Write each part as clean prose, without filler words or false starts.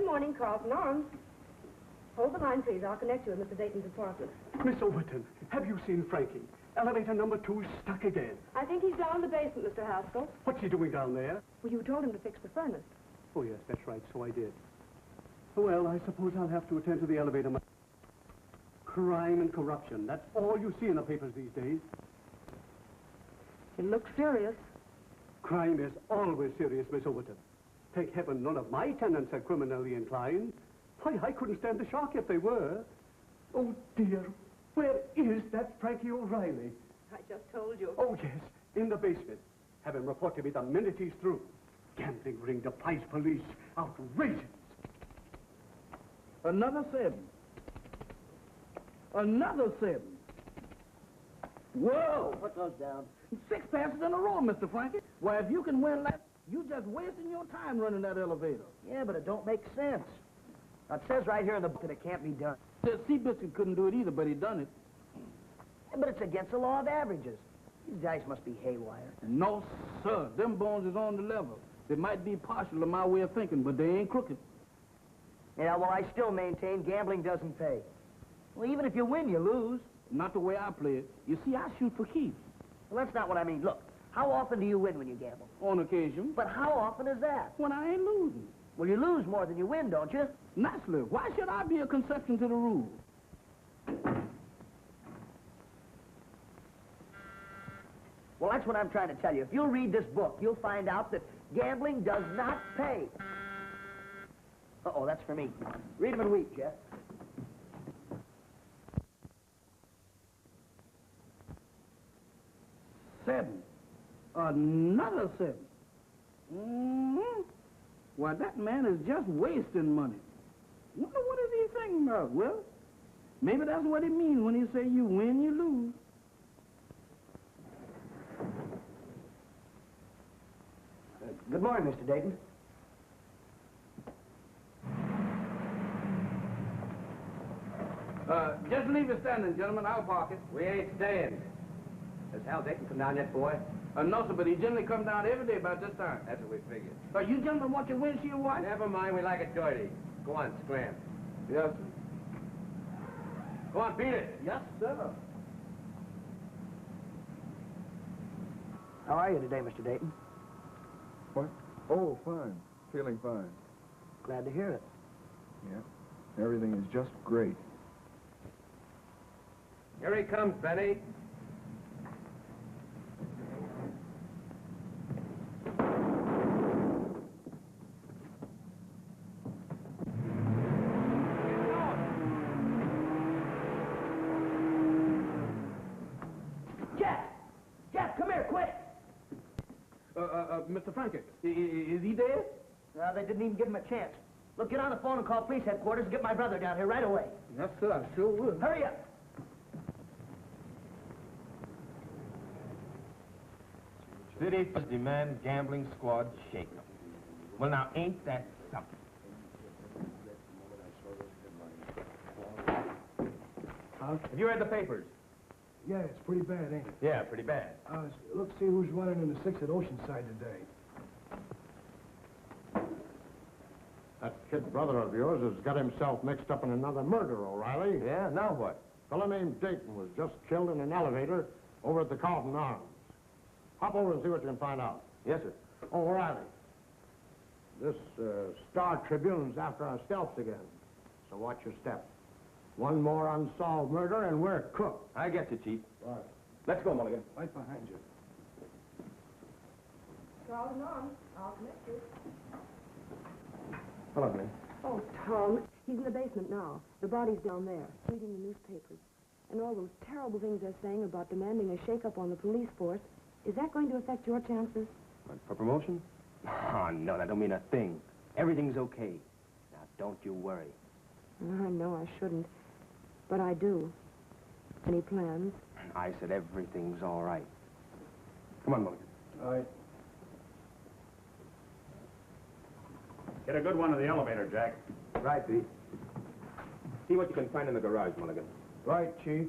morning, Carlton. On. Hold the line, please. I'll connect you with Mr. Dayton's apartment. Miss Overton, have you seen Frankie? Elevator number 2 stuck again. I think he's down in the basement, Mr. Haskell. What's he doing down there? Well, you told him to fix the furnace. Oh, yes, that's right. So I did. Well, I suppose I'll have to attend to the elevator. Crime and corruption. That's all you see in the papers these days. It looks serious. Crime is always serious, Miss Overton. Thank heaven none of my tenants are criminally inclined. Why, I couldn't stand the shock if they were. Oh, dear. Where is that Frankie O'Reilly? I just told you. Oh, yes, in the basement. Have him report to me the minute he's through. Gambling ring defies police. Outrageous. Another 7. Another 7. Whoa! What goes down? 6 passes in a row, Mr. Frankie. Why, if you can win that, you just wasting your time running that elevator. Yeah, but it don't make sense. Now, it says right here in the book that it can't be done. The Seabiscuit couldn't do it either, but he done it. Yeah, but it's against the law of averages. These guys must be haywire. No, sir. Them bones is on the level. They might be partial to my way of thinking, but they ain't crooked. Yeah, well, I still maintain gambling doesn't pay. Well, even if you win, you lose. Not the way I play it. You see, I shoot for keeps. Well, that's not what I mean. Look, how often do you win when you gamble? On occasion. But how often is that? When I ain't losing. Well, you lose more than you win, don't you? Naturally. Why should I be a conception to the rule? Well, that's what I'm trying to tell you. If you'll read this book, you'll find out that gambling does not pay. Uh-oh, that's for me. Read them and weep, Jeff. Seven. Another 7. Mm-hmm. Why, that man is just wasting money. Wonder what is he thinking about? Well, maybe that's what he means when he say you win, you lose. Good morning, Mr. Dayton. Just leave it standing, gentlemen. I'll park it. We ain't staying. Has Hal Dayton come down yet, boy? No, sir, but he generally comes down every day about this time. That's what we figured. You gentlemen want your windshield wiped? Never mind, we like it dirty. Go on, scram. Yes, sir. Go on, beat it. Yes, sir. How are you today, Mr. Dayton? What? Oh, fine. Feeling fine. Glad to hear it. Yeah. Everything is just great. Here he comes, Benny. Jeff, come here, quick! Mr. Frankie, is he dead? They didn't even give him a chance. Look, get on the phone and call police headquarters and get my brother down here right away. Yes, sir, I sure will. Hurry up. City demand gambling squad shake. Well, now, ain't that something? Have you read the papers? Yeah, it's pretty bad, ain't it? Yeah, pretty bad. Let's see who's running in the 6 at Oceanside today. That kid brother of yours has got himself mixed up in another murder, O'Reilly. Yeah, now what? A fellow named Dayton was just killed in an elevator over at the Coffin Arms. Hop over and see what you can find out. Yes, sir. Oh, O'Reilly. This Star Tribune's after our scalps again. So watch your step. One more unsolved murder and we're cooked. I get you, Chief. Right. Let's go, Mulligan. Right behind you. Carlton, on. I'll connect you. Hello, Glenn. Oh, Tom, he's in the basement now. The body's down there, reading the newspapers. And all those terrible things they're saying about demanding a shake-up on the police force. Is that going to affect your chances? For promotion? Oh, no, that don't mean a thing. Everything's okay. Now, don't you worry. I know I shouldn't, but I do. Any plans? I said everything's all right. Come on, Mulligan. All right. Get a good one in the elevator, Jack. Right, Pete. See what you can find in the garage, Mulligan. Right, Chief.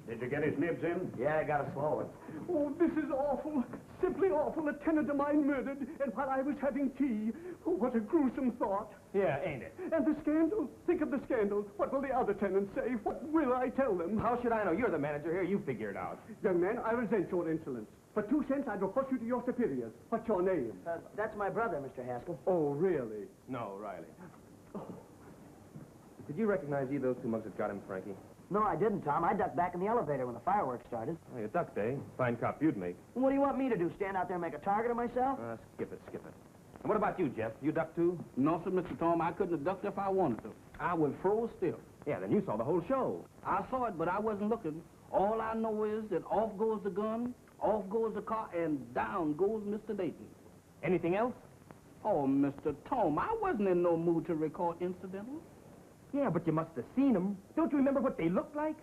Did you get his nibs in? Yeah, I got a slow one. Oh, this is awful. Simply awful. A tenant of mine murdered, and while I was having tea. Oh, what a gruesome thought. Yeah, ain't it? And the scandal. Think of the scandal. What will the other tenants say? What will I tell them? How should I know? You're the manager here. You figure it out. Young man, I resent your insolence. For 2 cents, I'd report you to your superiors. What's your name? That's my brother, Mr. Haskell. Oh, really? No, Riley. Did you recognize either of those 2 mugs that got him, Frankie? No, I didn't, Tom. I ducked back in the elevator when the fireworks started. Oh, you ducked, eh? Fine cop you'd make. What do you want me to do, stand out there and make a target of myself? Skip it, skip it. And what about you, Jeff? You ducked too? No, sir, Mr. Tom, I couldn't have ducked if I wanted to. I was froze still. Yeah, then you saw the whole show. I saw it, but I wasn't looking. All I know is that off goes the gun, off goes the car, and down goes Mr. Dayton. Anything else? Oh, Mr. Tom, I wasn't in no mood to record incidentals. Yeah, but you must have seen them. Don't you remember what they looked like?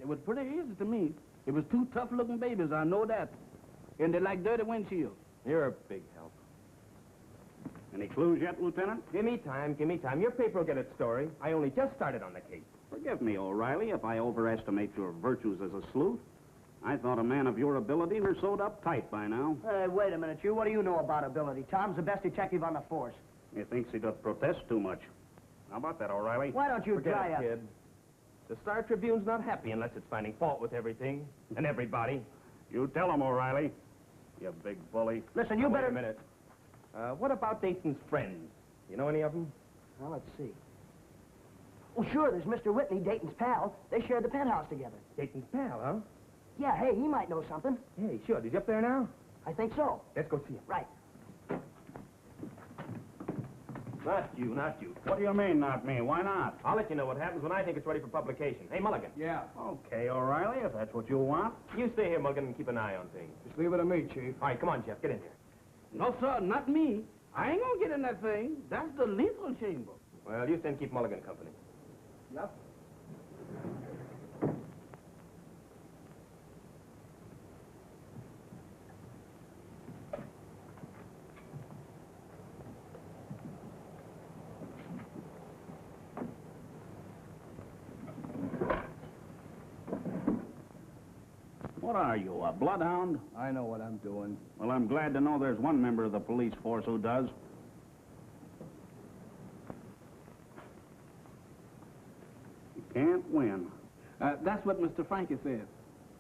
It was pretty easy to me. It was 2 tough-looking babies, I know that. And they like dirty windshields. You're a big help. Any clues yet, Lieutenant? Give me time, give me time. Your paper will get its story. I only just started on the case. Forgive me, O'Reilly, if I overestimate your virtues as a sleuth. I thought a man of your ability were sewed up tight by now. Hey, wait a minute, you. What do you know about ability? Tom's the best detective on the force. He thinks he does protest too much. How about that, O'Reilly? Why don't you Forget dry it, up? kid. The Star Tribune's not happy unless it's finding fault with everything and everybody. You tell him, O'Reilly. You big bully. Listen, you Now, better... Wait a minute. What about Dayton's friends? You know any of them? Well, let's see. Oh, sure, there's Mr. Whitney, Dayton's pal. They shared the penthouse together. Dayton's pal, huh? Yeah, hey, he might know something. Hey, sure. Is he up there now? I think so. Let's go see him. Right. Not you, not you. What do you mean, not me? Why not? I'll let you know what happens when I think it's ready for publication. Hey, Mulligan. Yeah. Okay, O'Reilly, if that's what you want. You stay here, Mulligan, and keep an eye on things. Just leave it to me, Chief. All right, come on, Jeff. Get in here. No, sir, not me. I ain't gonna get in that thing. That's the lethal chamber. Well, you stand keep Mulligan company. Yep. What are you, a bloodhound? I know what I'm doing. Well, I'm glad to know there's one member of the police force who does. You can't win. That's what Mr. Frankie says.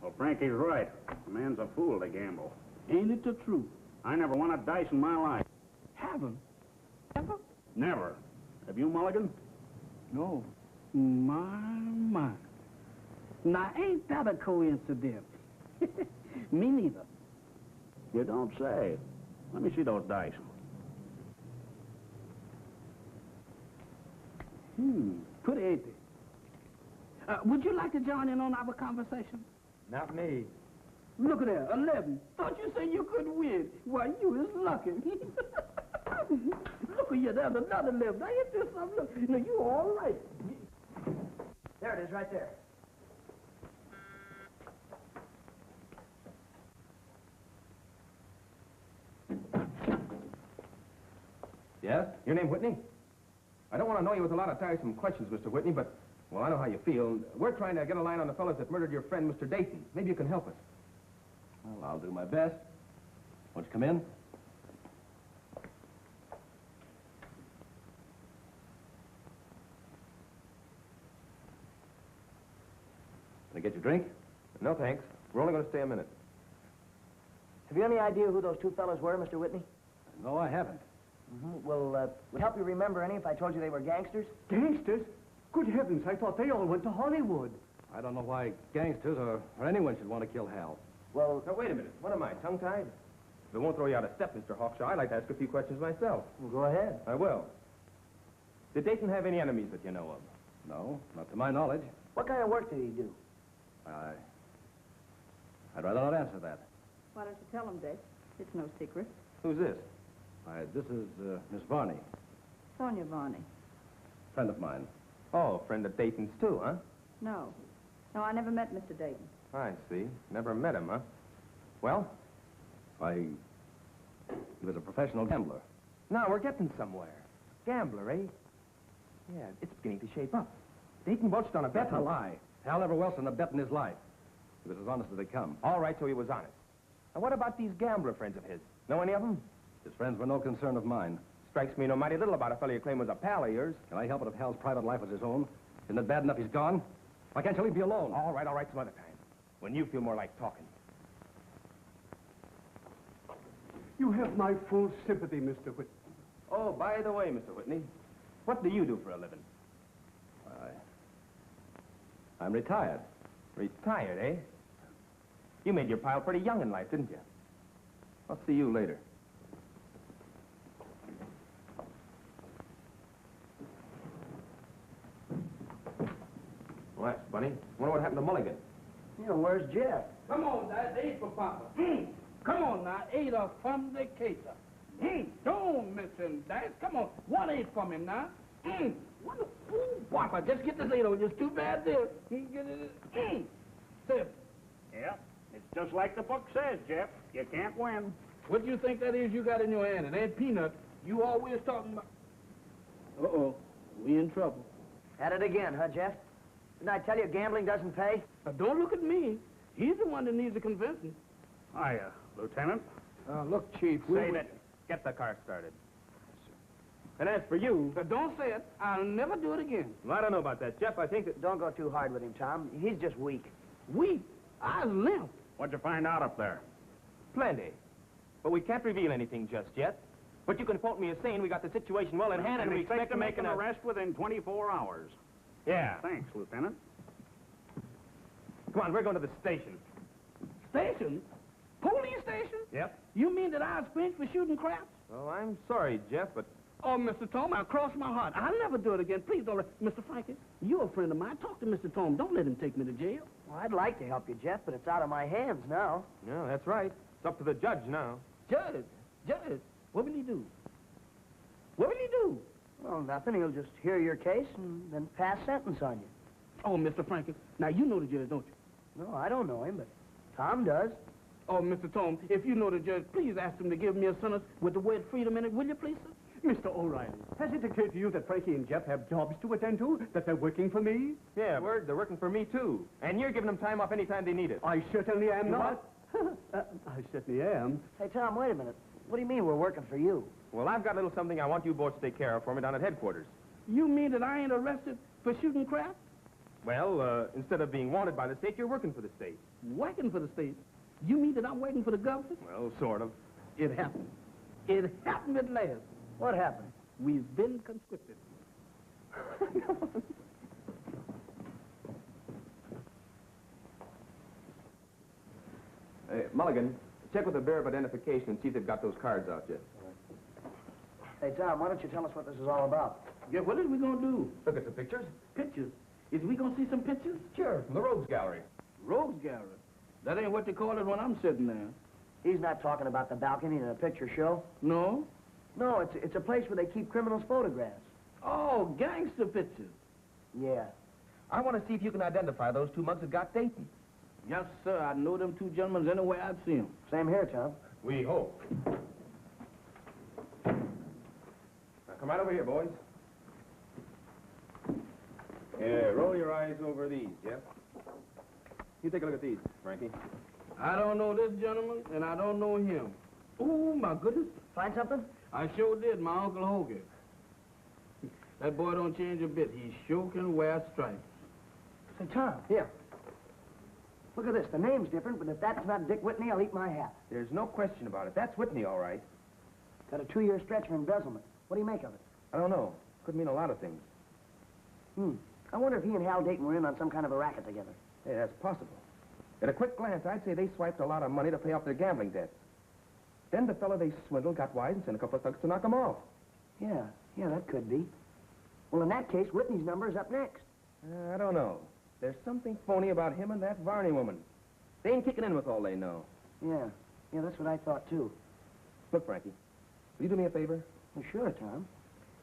Well, Frankie's right. A man's a fool to gamble. Ain't it the truth? I never won a dice in my life. Haven't. Ever? Never. Have you, Mulligan? No. My. Now, ain't that a coincidence? Me neither. You don't say. Let me see those dice. Pretty, ain't they? Would you like to join in on our conversation? Not me. Look at that, 11. Thought you said you couldn't win. Why, you is lucky. Look at you, there's another 11. Now, hit this something. Look, now, you all right. There it is, right there. Yes? Your name Whitney? I don't want to annoy you with a lot of tiresome questions, Mr. Whitney, but, well, I know how you feel. We're trying to get a line on the fellows that murdered your friend, Mr. Dayton. Maybe you can help us. Well, I'll do my best. Won't you come in? Can I get your drink? No, thanks. We're only going to stay a minute. Have you any idea who those 2 fellas were, Mr. Whitney? No, I haven't. Well, would help you remember any if I told you they were gangsters? Gangsters? Good heavens, I thought they all went to Hollywood. I don't know why gangsters or anyone should want to kill Hal. Well, Now, wait a minute. What am I, tongue-tied? If it won't throw you out of step, Mr. Hawkshaw, I'd like to ask a few questions myself. go ahead. I will. Did Dayton have any enemies that you know of? No, not to my knowledge. What kind of work did he do? I'd rather not answer that. Why don't you tell him, Dick? It's no secret. Who's this? This is Miss Varney, Sonya Varney. friend of mine. Oh, friend of Dayton's, too, huh? No. No, I never met Mr. Dayton. I see. Never met him, huh? Well? He was a professional gambler. Now, we're getting somewhere. Gambler, eh? Yeah, it's beginning to shape up. Dayton bulged on a bet. That's a lie. Hal never welched on a bet in his life. He was as honest as they come. All right, so he was honest. And what about these gambler friends of his? Know any of them? His friends were no concern of mine. Strikes me no mighty little about a fellow you claim was a pal of yours. Can I help it if Hal's private life was his own? Isn't it bad enough he's gone? Why can't you leave me alone? All right, some other time. When you feel more like talking. You have my full sympathy, Mr. Whitney. Oh, by the way, Mr. Whitney, what do you do for a living? I'm retired. Retired, eh? You made your pile pretty young in life, didn't you? I'll see you later. Well, that's funny. Wonder what happened to Mulligan. You know, where's Jeff? Come on, Dad. Eat for Papa. Come on now. Eat a from the cater. Don't miss him, Dad. Come on. One ate from him now. Papa, just get this ate over. It's too bad there. He get it. Sip. Yeah, it's just like the book says, Jeff. You can't win. What do you think that is you got in your hand? It ain't peanut. You always talking about... Uh-oh. We in trouble. At it again, huh, Jeff? Didn't I tell you gambling doesn't pay? Now, don't look at me. He's the one that needs the convincing. Hiya, Lieutenant. Look, Chief, Say that. Get the car started. And as for you... Don't say it. I'll never do it again. Well, I don't know about that, Jeff. I think that... Don't go too hard with him, Tom. He's just weak. Weak? I was limp. What'd you find out up there? Plenty. But we can't reveal anything just yet. But you can quote me as saying we got the situation well in hand and we expect to make an arrest within 24 hours. Yeah. Thanks, Lieutenant. Come on, we're going to the station. Station? Police station? Yep. You mean that I was pinched for shooting craps? Well, I'm sorry, Jeff, but... Oh, Mr. Tom, I crossed my heart. I'll never do it again. Please don't Mr. Frankie, you're a friend of mine. Talk to Mr. Tom. Don't let him take me to jail. Well, I'd like to help you, Jeff, but it's out of my hands now. No, that's right. It's up to the judge now. Judge? What will he do? What will he do? Well, nothing. He'll just hear your case and then pass sentence on you. Oh, Mr. Frankie, now you know the judge, don't you? No, I don't know him, but Tom does. Oh, Mr. Tom, if you know the judge, please ask him to give me a sentence with the word freedom in it, will you, please, sir? Mr. O'Reilly, has it occurred to you that Frankie and Jeff have jobs to attend to, that they're working for me? Yeah, word, they're working for me, too. And you're giving them time off any time they need it. I certainly am not. I certainly am. Hey, Tom, wait a minute. What do you mean we're working for you? Well, I've got a little something I want you boys to take care of for me down at headquarters. You mean that I ain't arrested for shooting crap? Well, instead of being wanted by the state, you're working for the state. Working for the state? You mean that I'm working for the government? Well, sort of. It happened. It happened at last. What happened? We've been conscripted. Hey, Mulligan, check with the Bureau of Identification and see if they've got those cards out yet. Hey, Tom, why don't you tell us what this is all about? Yeah, what is we gonna do? Look at the pictures. Pictures? Is we gonna see some pictures? Sure, from the Rogues Gallery. Rogues Gallery? That ain't what they call it when I'm sitting there. He's not talking about the balcony in a picture show. No? No, it's a place where they keep criminals' photographs. Oh, gangster pictures. Yeah. I want to see if you can identify those two mugs that got Dayton. Yes, sir. I know them two gentlemen anywhere I'd see them. Same here, Tom. We hope. Now, come right over here, boys. Yeah, roll your eyes over these, Jeff. You take a look at these, Frankie. I don't know this gentleman, and I don't know him. Oh, my goodness. Find something? I sure did, my Uncle Hogan. That boy don't change a bit. He sure can wear stripes. Say, Tom, here. Look at this. The name's different, but if that's not Dick Whitney, I'll eat my hat. There's no question about it. That's Whitney, all right. Got a 2-year stretch for embezzlement. What do you make of it? I don't know. Could mean a lot of things. I wonder if he and Hal Dayton were in on some kind of a racket together. Yeah, that's possible. At a quick glance, I'd say they swiped a lot of money to pay off their gambling debts. Then the fellow they swindled got wise and sent a couple of thugs to knock them off. Yeah, that could be. Well, in that case, Whitney's number is up next. I don't know. There's something phony about him and that Varney woman. They ain't kicking in with all they know. Yeah, that's what I thought, too. Look, Frankie, will you do me a favor? Well, sure, Tom.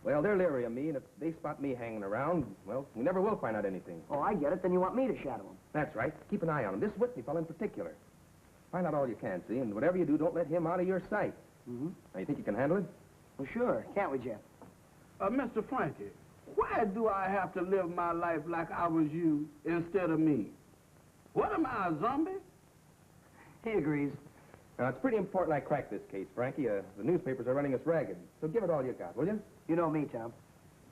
Well, they're leery of me, and if they spot me hanging around, well, we never will find out anything. Oh, I get it. Then you want me to shadow him. That's right. Keep an eye on him. This Whitney fellow in particular. Find out all you can, see, and whatever you do, don't let him out of your sight. Mm-hmm. Now, you think you can handle it? Well, sure. Can't we, Jeff? Mr. Frankie, why do I have to live my life like I was you instead of me? What am I, a zombie? He agrees. Now, it's pretty important I crack this case, Frankie. The newspapers are running us ragged. So give it all you got, will you? You know me, Tom.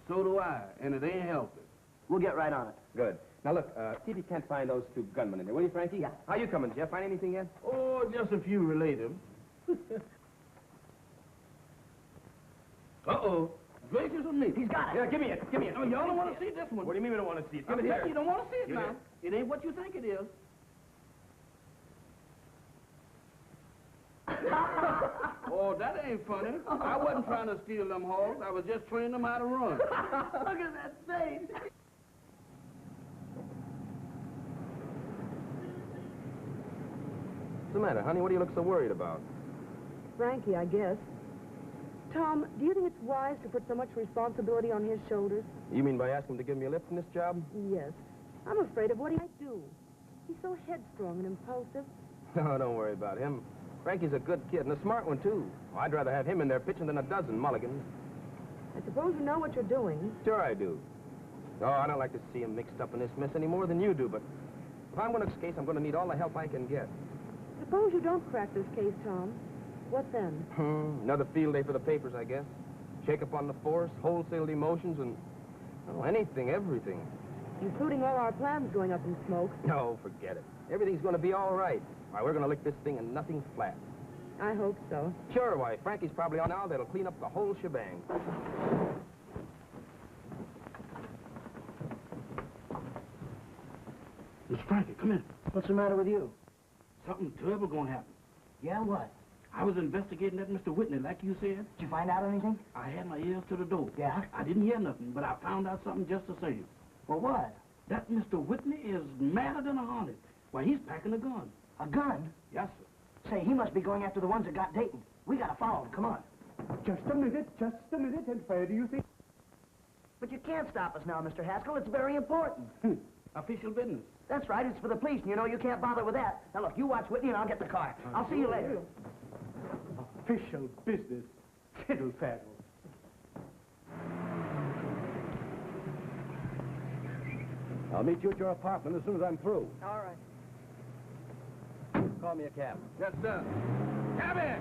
So do I, and it ain't helping. We'll get right on it. Good. Now, look, see if you can't find those two gunmen in there, will you, Frankie? Yeah. How you coming, Jeff? Find anything yet? Oh, just a few related. Uh-oh. Gracious of me. He's got it. Yeah, give me it. Give me it. No, y'all don't want to see this one. What do you mean we don't want to see it? I'm Give it telling here. you don't want to see it Give it now. It ain't what you think it is. Oh, that ain't funny. I wasn't trying to steal them hogs. I was just training them how to run. Look at that face. What's the matter, honey? What do you look so worried about? Frankie, I guess. Tom, do you think it's wise to put so much responsibility on his shoulders? You mean by asking him to give me a lift in this job? Yes. I'm afraid of what he might do. He's so headstrong and impulsive. No, don't worry about him. Frankie's a good kid and a smart one, too. I'd rather have him in there pitching than a dozen mulligans. I suppose you know what you're doing. Sure I do. Oh, I don't like to see him mixed up in this mess any more than you do, but if I'm going to case, I'm going to need all the help I can get. Suppose you don't crack this case, Tom. What then? Another field day for the papers, I guess. Shake up on the force, wholesale emotions, and, oh, anything, everything. Including all our plans going up in smoke. No, forget it. Everything's going to be all right. Why, we're going to lick this thing and nothing flat. I hope so. Sure, why, Frankie's probably on now. That'll clean up the whole shebang. Miss Frankie, come in. What's the matter with you? Something terrible gonna happen. Yeah, what? I was investigating that Mr. Whitney, like you said. Did you find out anything? I had my ears to the door. Yeah? I didn't hear nothing, but I found out something just the same. Well, what? That Mr. Whitney is madder than a hornet. Why, he's packing a gun. A gun? Yes, sir. Say, he must be going after the ones that got Dayton. We gotta follow him. Come on. Just a minute, and where do you think? But you can't stop us now, Mr. Haskell. It's very important. Official business. That's right. It's for the police, and you know you can't bother with that. Now, look, you watch Whitney, and I'll get the car. I'll see you later. Official business. Fiddle faddle. I'll meet you at your apartment as soon as I'm through. All right. Call me a cab. Yes, sir. Cabby!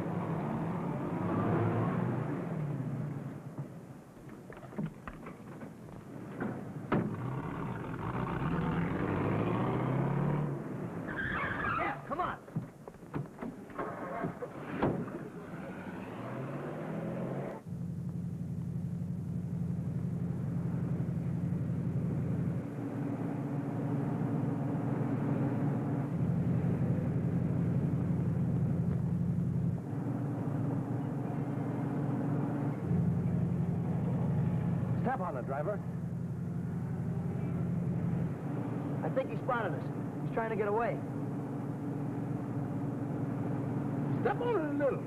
Yeah, come on. Step on it, driver. I think he spotted us. He's trying to get away. Step on it a little.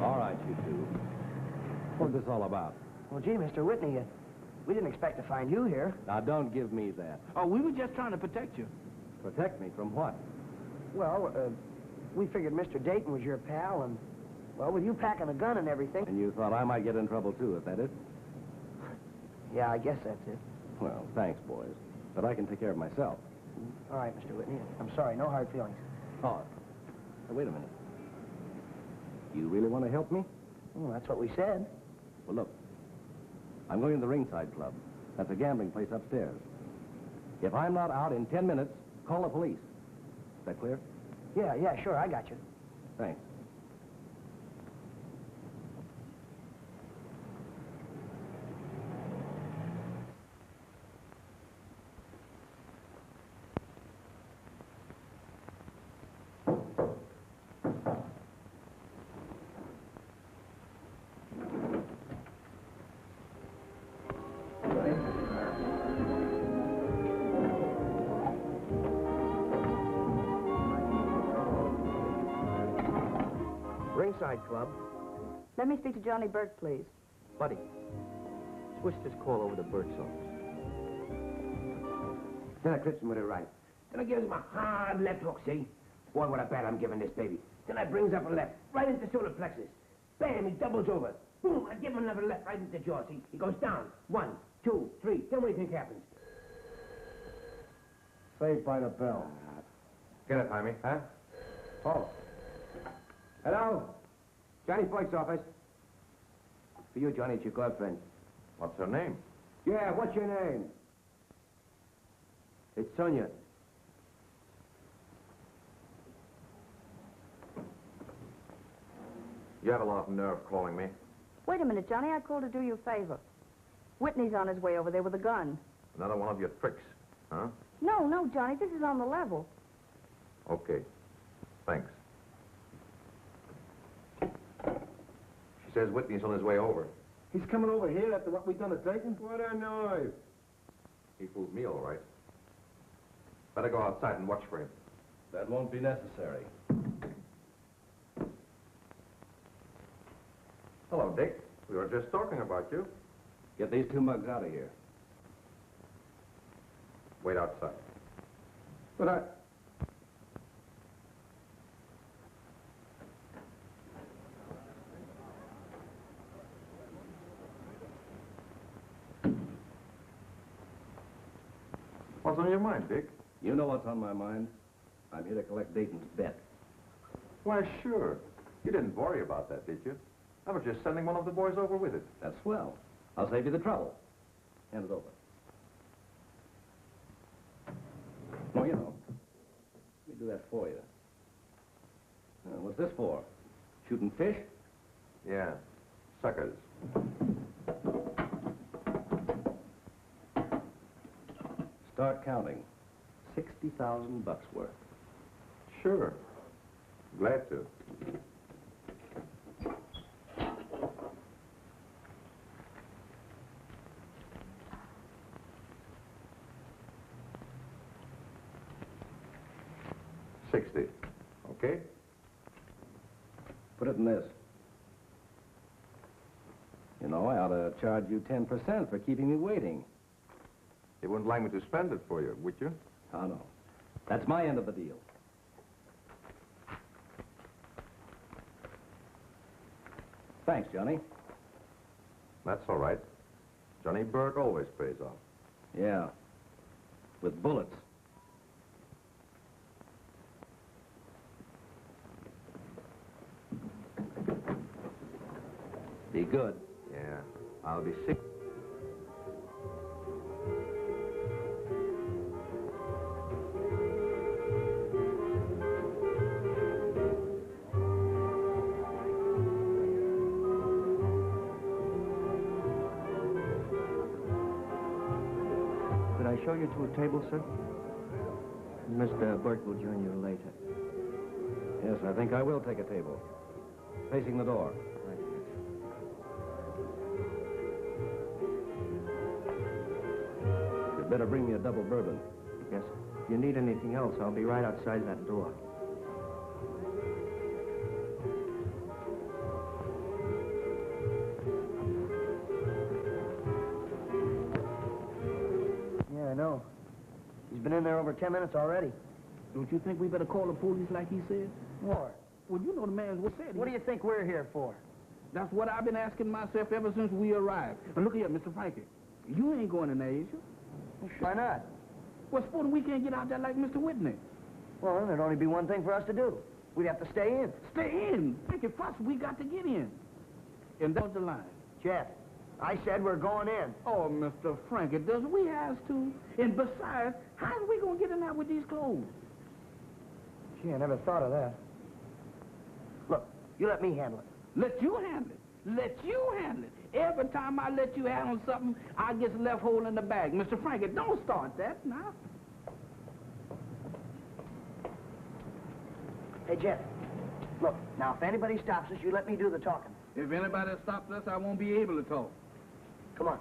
All right, you two. What's this all about? Well, gee, Mr. Whitney, we didn't expect to find you here. Now, don't give me that. Oh, we were just trying to protect you. Protect me from what? Well, we figured Mr. Dayton was your pal, and, well, with you packing a gun and everything. And you thought I might get in trouble, too, is that it? Yeah, I guess that's it. Well, thanks, boys. But I can take care of myself. All right, Mr. Whitney. I'm sorry, no hard feelings. Oh, now, wait a minute. You really want to help me? Well, that's what we said. Well, look. I'm going to the Ringside Club. That's a gambling place upstairs. If I'm not out in 10 minutes, call the police. Is that clear? Yeah, sure, I got you. Thanks. Ringside Club. Let me speak to Johnny Burke, please. Buddy, switch this call over to Burke's office. Then I clips him with it right. Then I gives him a hard left hook, see? Boy, what a bat I'm giving this baby. Then I brings up a left, right into solar plexus. Bam, he doubles over. Boom, I give him another left right into jaws. He goes down. 1, 2, 3. Then what do you think happens? Saved by the bell. Get it, Jaime, huh? Oh. Hello? Johnny Burke's office. For you, Johnny, it's your girlfriend. What's her name? Yeah, what's your name? It's Sonya. You have a lot of nerve calling me. Wait a minute, Johnny. I called to do you a favor. Whitney's on his way over there with a gun. Another one of your tricks, huh? No, Johnny. This is on the level. Okay. Thanks. She says Whitney's on his way over. He's coming over here after what we done at Dayton? What a noise. He fooled me all right. Better go outside and watch for him. That won't be necessary. Hello, Dick. We were just talking about you. Get these 2 mugs out of here. Wait outside. But I... What's on your mind, Dick? You know what's on my mind. I'm here to collect Dayton's bet. Why, sure. You didn't worry about that, did you? I was just sending one of the boys over with it. That's swell. I'll save you the trouble. Hand it over. Oh, you know. Let me do that for you. What's this for? Shooting fish? Yeah. Suckers. Start counting. 60,000 bucks worth. Sure. Glad to. $60. Okay? Put it in this. You know, I ought to charge you 10% for keeping me waiting. You wouldn't like me to spend it for you, would you? Oh, no. That's my end of the deal. Thanks, Johnny. That's all right. Johnny Burke always pays off. Yeah. With bullets. Be good. Yeah. I'll be sick. Could I show you to a table, sir? Mr. Burke will join you later. Yes, I think I will take a table. Facing the door. You'd better bring me a double bourbon. Yes. If you need anything else, I'll be right outside that door. Yeah, I know. He's been in there over 10 minutes already. Don't you think we better call the police like he said? What? Well, you know the man what said. What do you think we're here for? That's what I've been asking myself ever since we arrived. And look here, Mr. Frankie. You ain't going in there, is you? Why not? Well, supposing we can't get out there like Mr. Whitney. Well, then there'd only be one thing for us to do. We'd have to stay in. Stay in? Frankie, first we got to get in. And that's the line. Jeff, I said we're going in. Oh, Mr. Frankie, does we have to? And besides, how's we going to get in there with these clothes? Gee, I never thought of that. Look, you let me handle it. Let you handle it. Let you handle it. Every time I let you handle something, I get left hole in the bag. Mr. Frankie, don't start that now. Hey, Jeff, look, now if anybody stops us, you let me do the talking. If anybody stops us, I won't be able to talk. Come on.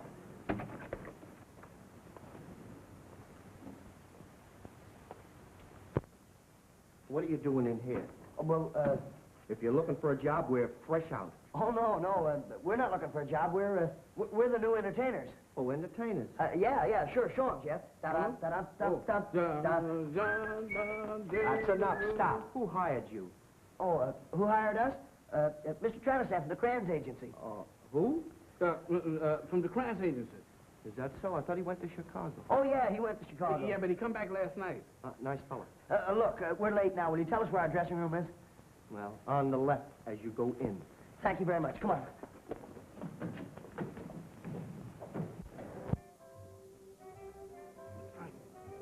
What are you doing in here? Oh, well, If you're looking for a job, we're fresh out. oh, no, we're not looking for a job. We're the new entertainers. Oh, entertainers. Yeah, sure, show 'em, Jeff. That's enough. Stop. Who hired you? Oh, who hired us? Mr. Travis from the Crans Agency. Who? From the Crans Agency. Is that so? I thought he went to Chicago. Oh, yeah, he went to Chicago. Yeah, but he come back last night. Nice fella. Look, we're late now. Will you tell us where our dressing room is? Well, on the left as you go in. Thank you very much. Come on.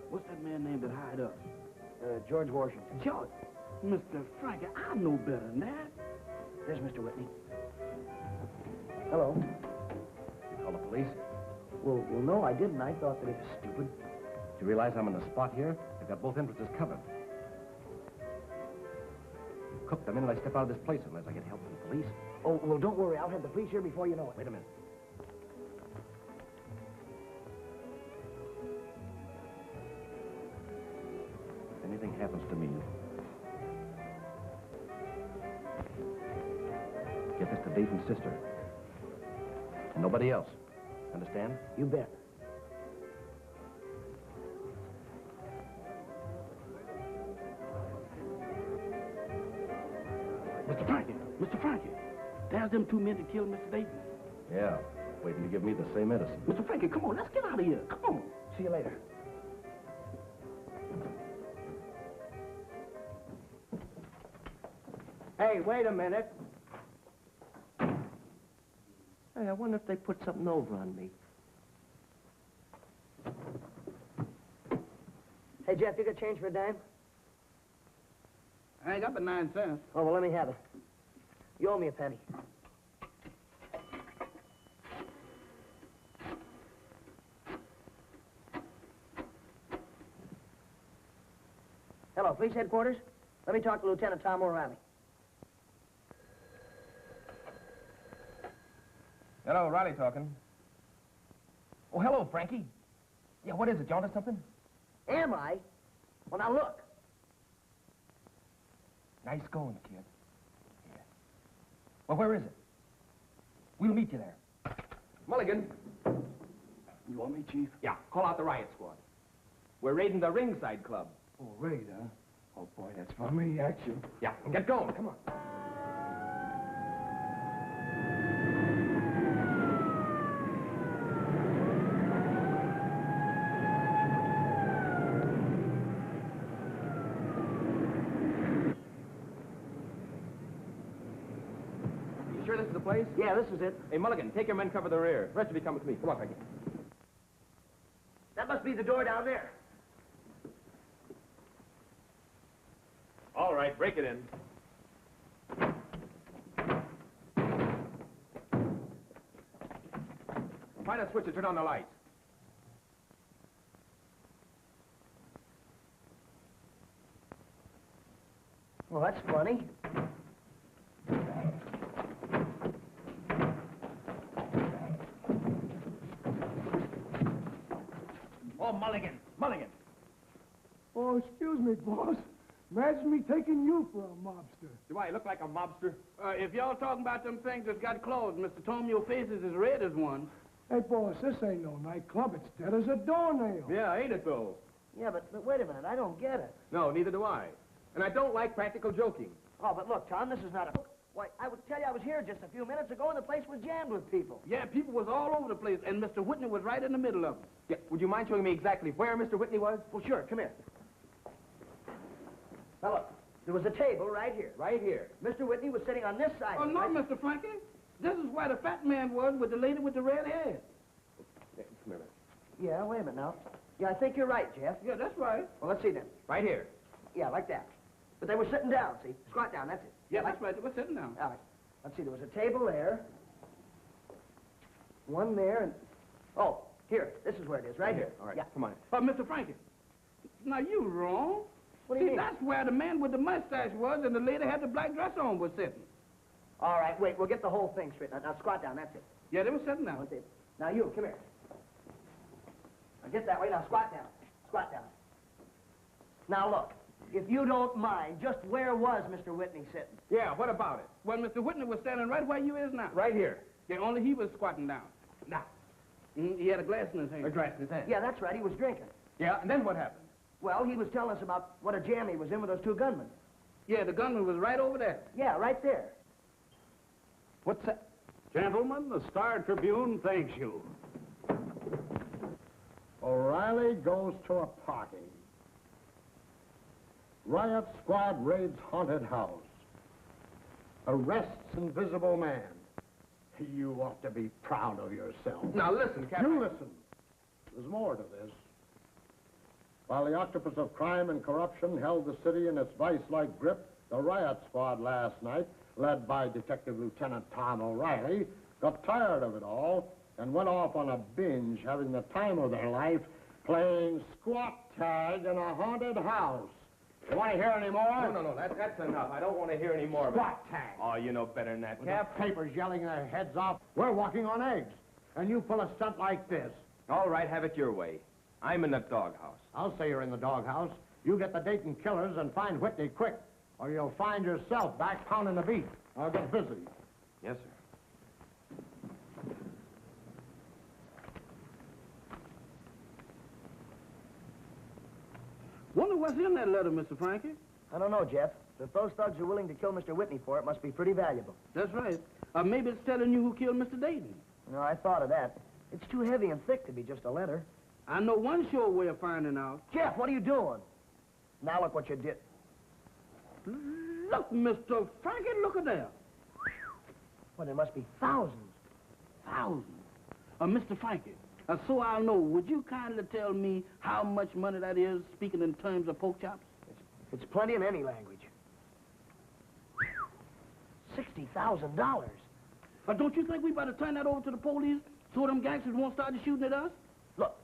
What's that man named that hired us? George Washington. George. Mr. Frankie, I know better than that. There's Mr. Whitney. Hello. You call the police? Well, no, I didn't. I thought that it was stupid. Do you realize I'm on the spot here? I've got both entrances covered. Cook, the minute I step out of this place, unless I get help from the police. Oh, well, don't worry. I'll have the police here before you know it. Wait a minute. If anything happens to me, get this to Dayton's sister. And nobody else. Understand? You bet. Mr. Frankie, there's them two men that killed Mr. Dayton. Yeah, waiting to give me the same medicine. Mr. Frankie, come on, let's get out of here. Come on. See you later. Hey, wait a minute. Hey, I wonder if they put something over on me. Hey, Jeff, you got change for a dime? I ain't got but 9 cents. Oh, well, let me have it. You owe me a penny. Hello, police headquarters? Let me talk to Lieutenant Tom O'Reilly. Hello, Riley talking. Oh, hello, Frankie. Yeah, what is it? You onto something? Am I? Well, now look. Nice going, kid. Yeah. Well, where is it? We'll meet you there. Mulligan. You want me, Chief? Yeah, call out the riot squad. We're raiding the Ringside Club. Oh, raid, huh? Oh, boy, that's for me, action. Yeah, get going. Come on. Sure this is the place? Yeah, this is it. Hey, Mulligan, take your men cover the rear. The rest of you come with me. Come on, Frankie. That must be the door down there. All right, break it in. Find a switch to turn on the lights. Well, that's funny. Oh, Mulligan, Mulligan. Oh, excuse me, boss. Imagine me taking you for a mobster. Do I look like a mobster? If y'all talking about them things that's got closed, Mr. Tom, your face is as red as one. Hey, boss, this ain't no nightclub. It's dead as a doornail. Yeah, ain't it, though? Yeah, but wait a minute. I don't get it. No, neither do I. And I don't like practical joking. Oh, but look, Tom, this is not a... Why, I would tell you I was here just a few minutes ago and the place was jammed with people. Yeah, people was all over the place, and Mr. Whitney was right in the middle of them. Yeah, would you mind showing me exactly where Mr. Whitney was? Well, sure. Come here. Now, look. There was a table right here. Right here. Mr. Whitney was sitting on this side. Oh, no, right? Mr. Frankie. This is where the fat man was with the lady with the red hair. Yeah, come here, man. Yeah, wait a minute now. Yeah, I think you're right, Jeff. Yeah, that's right. Well, let's see then. Right here. Yeah, like that. But they were sitting down, see? Squat down, that's it. Yeah, that's right. They were sitting down. All right. Let's see, there was a table there. One there, and... Oh, here. This is where it is, right here. All right, Yeah. come on. Mr. Frankie, now you wrong. What do you See, mean? that's where the man with the mustache was and the lady had the black dress on was sitting. All right, wait. We'll get the whole thing straight. Now squat down, that's it. Yeah, they were sitting down. One table. Now you, come here. Now get that way. Now squat down. Squat down. Now look, if you don't mind, just where was Mr. Whitney sitting? Yeah, what about it? Well, Mr. Whitney was standing right where you is now. Right here. Yeah, only he was squatting down. Now. He had a glass in his hand. A glass in his hand. Yeah, that's right. He was drinking. Yeah, and then what happened? Well, he was telling us about what a jam he was in with those two gunmen. Yeah, the gunman was right over there. Yeah, right there. What's that? Gentlemen, the Star Tribune thanks you. O'Reilly goes to a party. Riot squad raids haunted house. Arrests invisible man. You ought to be proud of yourself. Now listen, Captain. You listen. There's more to this. While the octopus of crime and corruption held the city in its vice-like grip, the riot squad last night, led by Detective Lieutenant Tom O'Reilly, got tired of it all and went off on a binge, having the time of their life, playing squat tag in a haunted house. You want to hear any more? No, that's enough. I don't want to hear any more of it. Squat tag. Oh, you know better than that, With Cap. the papers yelling their heads off. We're walking on eggs. And you pull a stunt like this. All right, have it your way. I'm in the doghouse. I'll say you're in the doghouse. You get the Dayton killers and find Whitney quick, or you'll find yourself back pounding the beat. I'll get busy. Yes, sir. Wonder what's in that letter, Mr. Frankie? I don't know, Jeff. If those thugs are willing to kill Mr. Whitney for it, must be pretty valuable. That's right. Maybe it's telling you who killed Mr. Dayton. No, I thought of that. It's too heavy and thick to be just a letter. I know one sure way of finding out. Jeff, what are you doing? Now look what you did. Look, Mr. Frankie, look at there. Well, there must be thousands. Thousands. Mr. Frankie, so I'll know, would you kindly tell me how much money that is, speaking in terms of pork chops? It's plenty in any language. $60,000. Don't you think we better turn that over to the police so them gangsters won't start shooting at us? Look,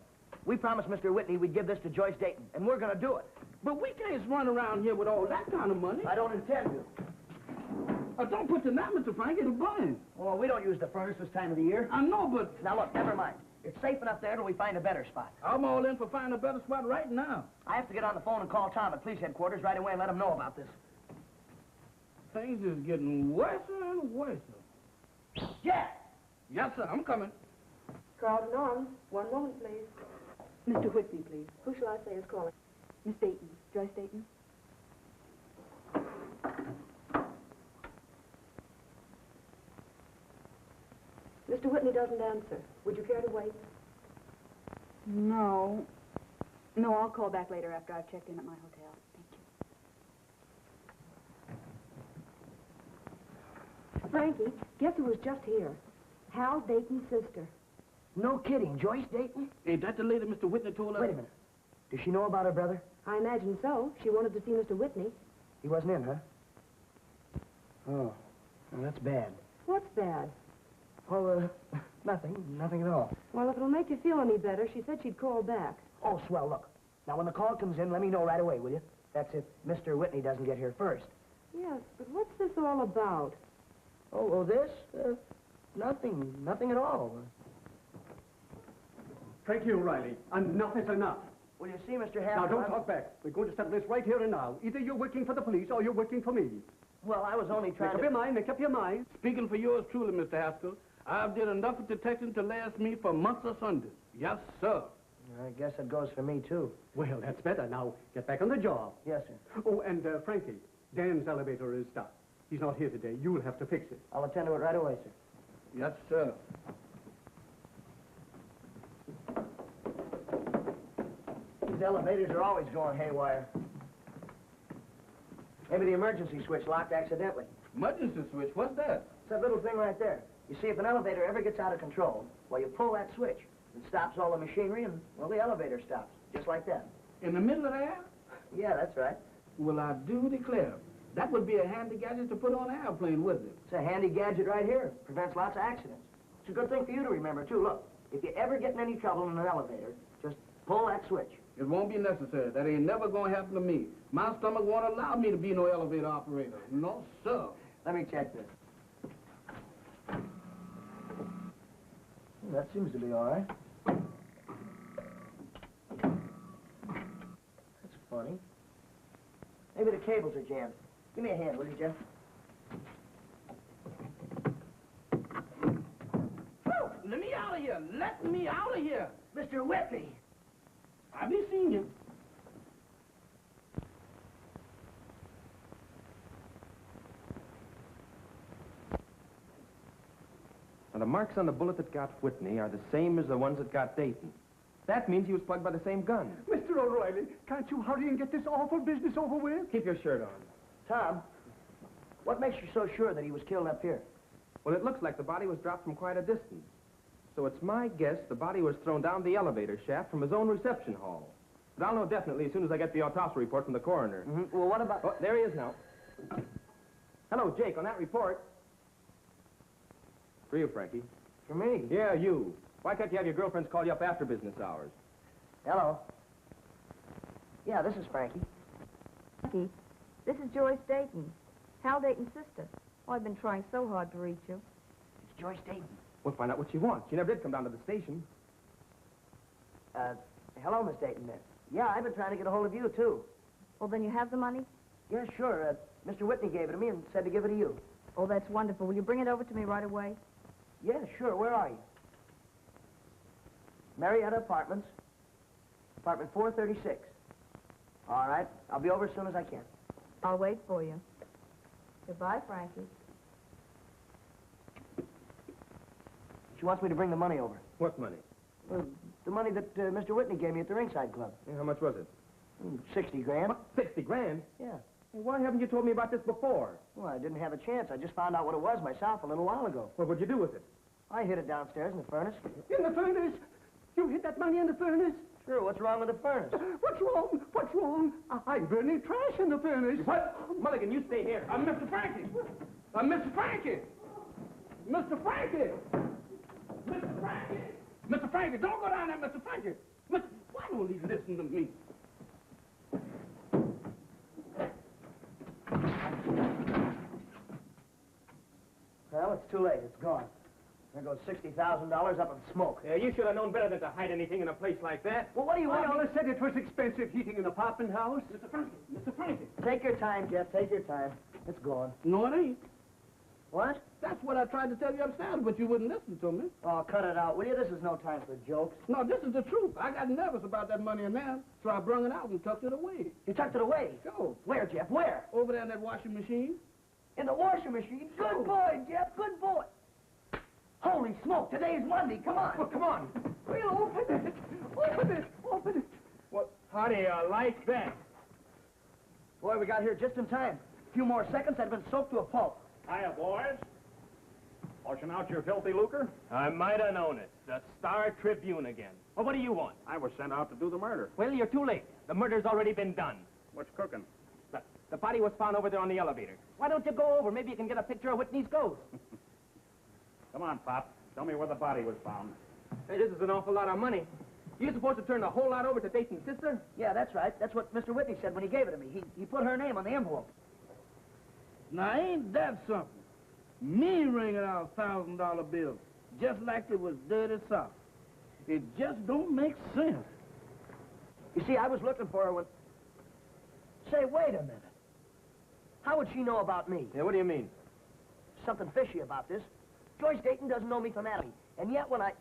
we promised Mr. Whitney we'd give this to Joyce Dayton, and we're going to do it. But we can't run around here with all that kind of money. I don't intend to. Don't put the that, Mr. Frank. It'll burn. Well, we don't use the furnace this time of the year. I know, but... Now, look, never mind. It's safe enough there till we find a better spot. I'm all in for finding a better spot right now. I have to get on the phone and call Tom at police headquarters right away and let him know about this. Things is getting worse and worse. Yeah! Yes, sir. I'm coming. Carlton Arms. One moment, please. Mr. Whitney, please. Who shall I say is calling? Miss Dayton. Joyce Dayton. Mr. Whitney doesn't answer. Would you care to wait? No. No, I'll call back later after I've checked in at my hotel. Thank you. Frankie, guess who was just here? Hal Dayton's sister. No kidding. Joyce Dayton? Ain't that the lady Mr. Whitney told us? Wait a minute. Does she know about her brother? I imagine so. She wanted to see Mr. Whitney. He wasn't in, huh? Oh. Well, that's bad. What's bad? Oh, nothing. Nothing at all. Well, if it'll make you feel any better, she said she'd call back. Oh, swell, look. Now, when the call comes in, let me know right away, will you? That's if Mr. Whitney doesn't get here first. Yes, but what's this all about? Oh, this? Nothing. Nothing at all. Frankie O'Reilly, enough is enough. Well, you see, Mr. Hal... Now, don't talk back. We're going to settle this right here and now. Either you're working for the police or you're working for me. Well, I was only trying Make up your mind, make up your mind. Speaking for yours truly, Mr. Haskell, I've did enough of detecting to last me for months or Sundays. Yes, sir. I guess that goes for me, too. Well, that's better. Now, get back on the job. Yes, sir. Oh, and Frankie, Dan's elevator is stuck. He's not here today. You'll have to fix it. I'll attend to it right away, sir. Yes, sir. These elevators are always going haywire. Maybe the emergency switch locked accidentally. Emergency switch? What's that? It's that little thing right there. You see, if an elevator ever gets out of control, well, you pull that switch. It stops all the machinery, and, well, the elevator stops. Just like that. In the middle of the air? Yeah, that's right. Well, I do declare, that would be a handy gadget to put on an airplane, wouldn't it? It's a handy gadget right here. Prevents lots of accidents. It's a good thing for you to remember, too. Look, if you ever get in any trouble in an elevator, just pull that switch. It won't be necessary. That ain't never gonna happen to me. My stomach won't allow me to be no elevator operator. No, sir. Let me check this. That seems to be all right. That's funny. Maybe the cables are jammed. Give me a hand, will you, Jeff? Oh, let me out of here. Let me out of here. Mr. Whitney. I be seeing you. Now, the marks on the bullet that got Whitney are the same as the ones that got Dayton. That means he was plugged by the same gun. Mr. O'Reilly, can't you hurry and get this awful business over with? Keep your shirt on. Tom, what makes you so sure that he was killed up here? Well, it looks like the body was dropped from quite a distance. So it's my guess the body was thrown down the elevator shaft from his own reception hall. But I'll know definitely as soon as I get the autopsy report from the coroner. Mm-hmm. Well, what about... Oh, there he is now. Hello, Jake, on that report. For you, Frankie. For me? Yeah, you. Why can't you have your girlfriends call you up after business hours? Hello. Yeah, this is Frankie. Frankie, this is Joyce Dayton, Hal Dayton's sister. Oh, I've been trying so hard to reach you. It's Joyce Dayton. We'll find out what she wants. She never did come down to the station. Hello, Miss Dayton. Yeah, I've been trying to get a hold of you, too. Well, then you have the money? Yeah, sure. Mr. Whitney gave it to me and said to give it to you. Oh, that's wonderful. Will you bring it over to me right away? Yeah, sure. Where are you? Marietta Apartments. Apartment 436. All right. I'll be over as soon as I can. I'll wait for you. Goodbye, Frankie. She wants me to bring the money over. What money? Well, the money that Mr. Whitney gave me at the Ringside Club. Yeah, how much was it? 60 grand. What? 60 grand? Yeah. Well, why haven't you told me about this before? Well, I didn't have a chance. I just found out what it was myself a little while ago. What would you do with it? I hid it downstairs in the furnace. In the furnace? You hid that money in the furnace? Sure, what's wrong with the furnace? What's wrong? What's wrong? I'm burning trash in the furnace. What? Mulligan, you stay here. I'm Mr. Frankie. Mr. Frankie. Mr. Frankie. Mr. Frankie. Mr. Frankie, don't go down there, Mr. Frankie. Why don't he listen to me? Well, it's too late. It's gone. There goes $60,000 up in smoke. Yeah, you should have known better than to hide anything in a place like that. Well, what do you want? I always said it was expensive heating an apartment house. Mr. Frankie. Mr. Frankie. Take your time, Jeff. Take your time. It's gone. No, it ain't. What? That's what I tried to tell you upstairs, but you wouldn't listen to me. Oh, cut it out, will you? This is no time for jokes. No, this is the truth. I got nervous about that money in there, so I brung it out and tucked it away. You tucked it away? Sure. Where, Jeff? Where? Over there in that washing machine. In the washing machine? Good boy, Jeff. Good boy. Holy smoke, today's Monday. Come on. Well, come on. We'll open it. Open it. Open it. What? How do you like that? Boy, we got here just in time. A few more seconds, I'd been soaked to a pulp. Hiya, boys. Washing out your filthy lucre? I might have known it. The Star Tribune again. Well, what do you want? I was sent out to do the murder. Well, you're too late. The murder's already been done. What's cooking? The body was found over there on the elevator. Why don't you go over? Maybe you can get a picture of Whitney's ghost. Come on, Pop. Tell me where the body was found. Hey, this is an awful lot of money. You supposed to turn the whole lot over to Dayton's sister? Yeah, that's right. That's what Mr. Whitney said when he gave it to me. He put her name on the envelope. Now, ain't that something? Me ringing out $1,000 bills, just like it was dirty soft. It just don't make sense. You see, I was looking for her when... Say, wait a minute. How would she know about me? Yeah, what do you mean? Something fishy about this. Joyce Dayton doesn't know me from Adam. And yet when I...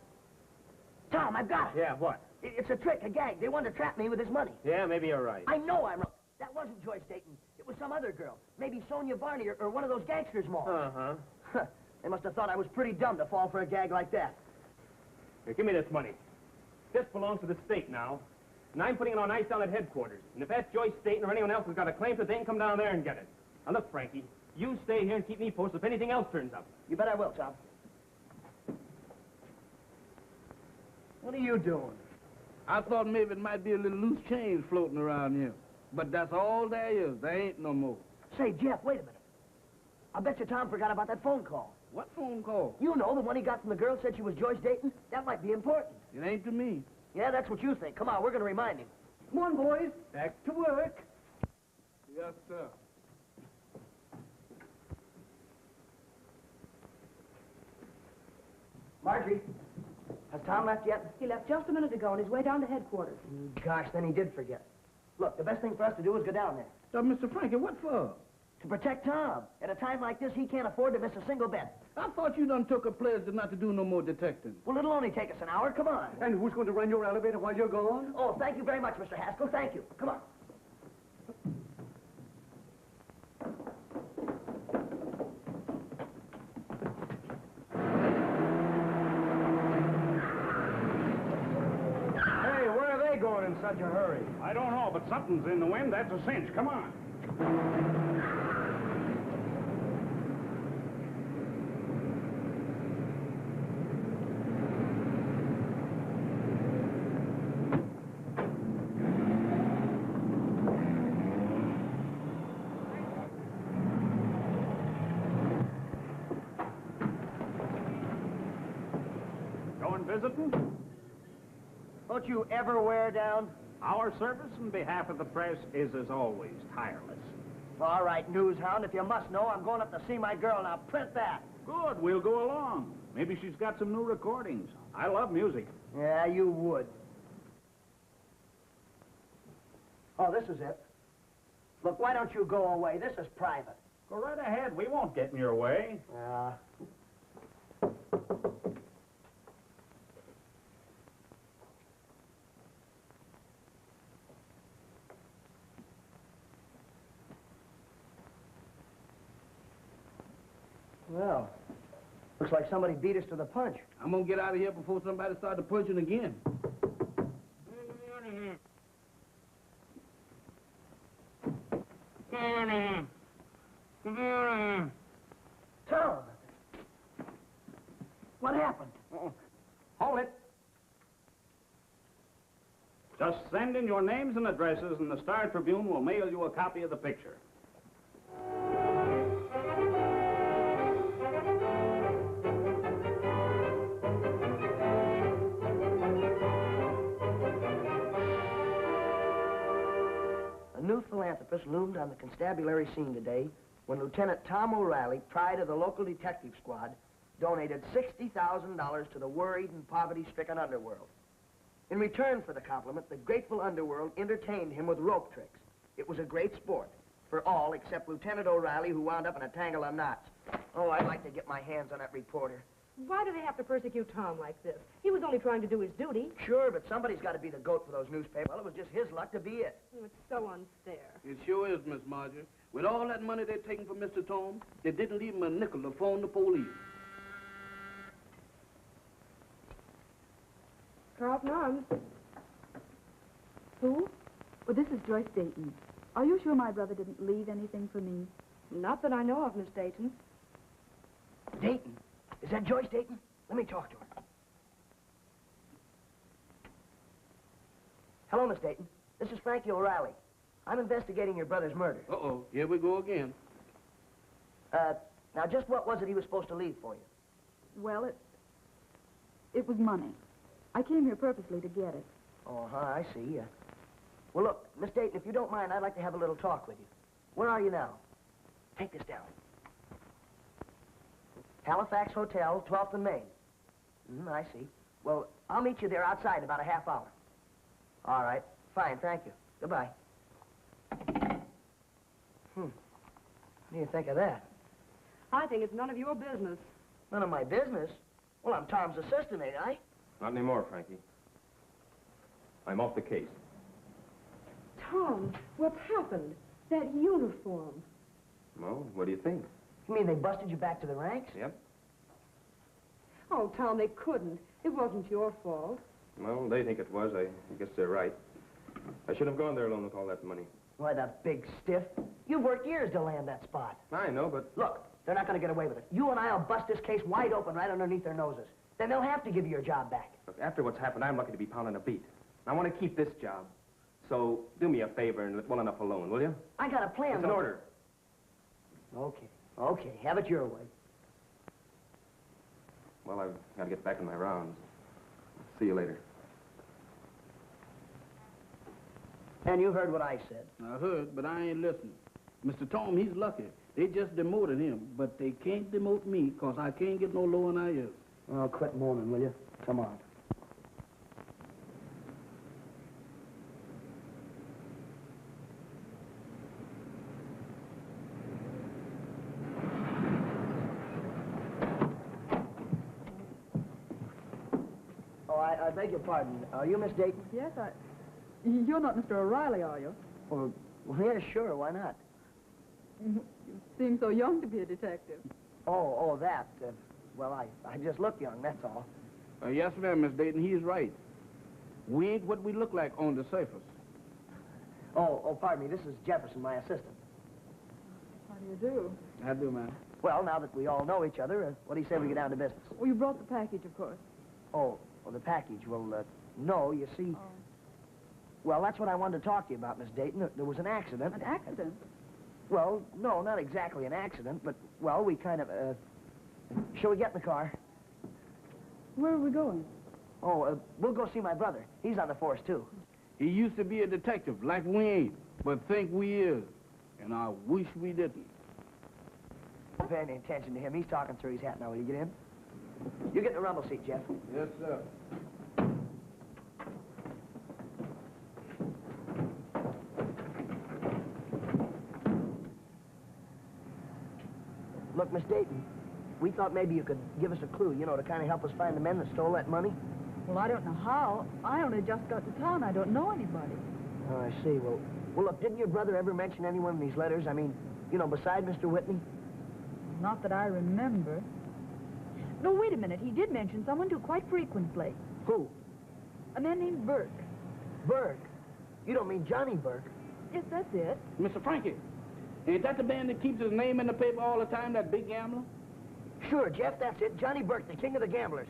Tom, I've got it. Yeah, what? It's a trick, a gag. They wanted to trap me with his money. Yeah, maybe you're right. I know I'm wrong. That wasn't Joyce Dayton. It was some other girl. Maybe Sonya, Varney, or one of those gangsters more. Uh-huh. They must have thought I was pretty dumb to fall for a gag like that. Here, give me this money. This belongs to the state now. And I'm putting it on ice down at headquarters. And if that's Joyce Dayton or anyone else has got a claim to it, they can come down there and get it. Now, look, Frankie, you stay here and keep me posted if anything else turns up. You bet I will, Tom. What are you doing? I thought maybe it might be a little loose change floating around here. But that's all there is. There ain't no more. Say, Jeff, wait a minute. I bet you Tom forgot about that phone call. What phone call? You know, the one he got from the girl said she was Joyce Dayton. That might be important. It ain't to me. Yeah, that's what you think. Come on, we're going to remind him. Come on, boys. Back to work. Yes, sir. Marjorie, has Tom left yet? He left just a minute ago on his way down to headquarters. Gosh, then he did forget. Look, the best thing for us to do is go down there. Mr. Frankie, what for? To protect Tom. At a time like this, he can't afford to miss a single bet. I thought you done took a pledge not to do no more detecting. Well, it'll only take us an hour. Come on. And who's going to run your elevator while you're gone? Oh, thank you very much, Mr. Haskell. Thank you. Come on. in such a hurry? I don't know, but something's in the wind. That's a cinch. Come on. Visiting? Don't you ever wear down? Our service in behalf of the press is, as always, tireless. All right, news hound, if you must know, I'm going up to see my girl. Now, print that. Good, we'll go along. Maybe she's got some new recordings. I love music. Yeah, you would. Oh, this is it. Look, why don't you go away? This is private. Go right ahead. We won't get in your way. Well, looks like somebody beat us to the punch. I'm gonna get out of here before somebody starts punching again. Tom! What happened? Hold it. Just send in your names and addresses, and the Star Tribune will mail you a copy of the picture. A new philanthropist loomed on the constabulary scene today when Lieutenant Tom O'Reilly, pride of the local detective squad, donated $60,000 to the worried and poverty-stricken underworld. In return for the compliment, the grateful underworld entertained him with rope tricks. It was a great sport for all except Lieutenant O'Reilly, who wound up in a tangle of knots. Oh, I'd like to get my hands on that reporter. Why do they have to persecute Tom like this? He was only trying to do his duty. Sure, but somebody's got to be the goat for those newspapers. Well, it was just his luck to be it. Oh, it's so unfair. It sure is, Miss Marjorie. With all that money they're taking from Mr. Tom, they didn't leave him a nickel to phone the police. Carlton Arms. Who? Well, this is Joyce Dayton. Are you sure my brother didn't leave anything for me? Not that I know of, Miss Dayton. Dayton? Is that Joyce Dayton? Let me talk to her. Hello, Miss Dayton. This is Frankie O'Reilly. I'm investigating your brother's murder. Uh-oh, here we go again. Now, just what was it he was supposed to leave for you? Well, it was money. I came here purposely to get it. Oh, I see. Well, look, Miss Dayton, if you don't mind, I'd like to have a little talk with you. Where are you now? Take this down. Halifax Hotel, 12th and Main. I see. Well, I'll meet you there outside in about a half hour. All right. Fine, thank you. Goodbye. What do you think of that? I think it's none of your business. None of my business? Well, I'm Tom's assistant, ain't I? Not anymore, Frankie. I'm off the case. Tom, what's happened? That uniform. Well, what do you think? You mean they busted you back to the ranks? Yep. Oh, Tom, they couldn't. It wasn't your fault. Well, they think it was. I guess they're right. I should have gone there alone with all that money. Why, that big stiff. You've worked years to land that spot. I know, but... Look, they're not going to get away with it. You and I'll bust this case wide open right underneath their noses. Then they'll have to give you your job back. Look, after what's happened, I'm lucky to be pounding a beat. I want to keep this job. So, do me a favor and let well enough alone, will you? I got a plan. It's an order. Okay, have it your way. Well, I've got to get back on my rounds. See you later. And you heard what I said. I heard, but I ain't listening. Mr. Tom, he's lucky. They just demoted him, but they can't demote me, because I can't get no lower than I is. Oh, quit moaning, will you? Come on. Oh, I beg your pardon. Are you Miss Dayton? Yes, You're not Mr. O'Reilly, are you? Well, yeah, sure. Why not? You seem so young to be a detective. Oh, that. Well, I just look young, that's all. Yes, ma'am, Miss Dayton, he's right. We ain't what we look like on the surface. Oh, pardon me. This is Jefferson, my assistant. How do you do? I do, ma'am. Well, now that we all know each other, what do you say we get down to business? Well, you brought the package, of course. Oh, well, the package. Well, no, you see... Oh. Well, that's what I wanted to talk to you about, Miss Dayton. There was an accident. An accident? Well, no, not exactly an accident, but, well, we kind of, Shall we get in the car? Where are we going? Oh, we'll go see my brother. He's on the force, too. He used to be a detective, like we ain't, but think we is. And I wish we didn't. Don't pay any attention to him. He's talking through his hat now. Will you get in? You get in the rumble seat, Jeff. Yes, sir. Look, Miss Dayton, we thought maybe you could give us a clue, you know, to kind of help us find the men that stole that money. Well, I don't know how. I only just got to town. I don't know anybody. Oh, I see. Well, look, didn't your brother ever mention anyone in these letters? I mean, you know, beside Mr. Whitney? Not that I remember. No, wait a minute. He did mention someone, too, quite frequently. Who? A man named Burke. Burke? You don't mean Johnny Burke? Yes, that's it. Mr. Frankie, ain't that the man that keeps his name in the paper all the time, that big gambler? Sure, Jeff, that's it. Johnny Burke, the king of the gamblers.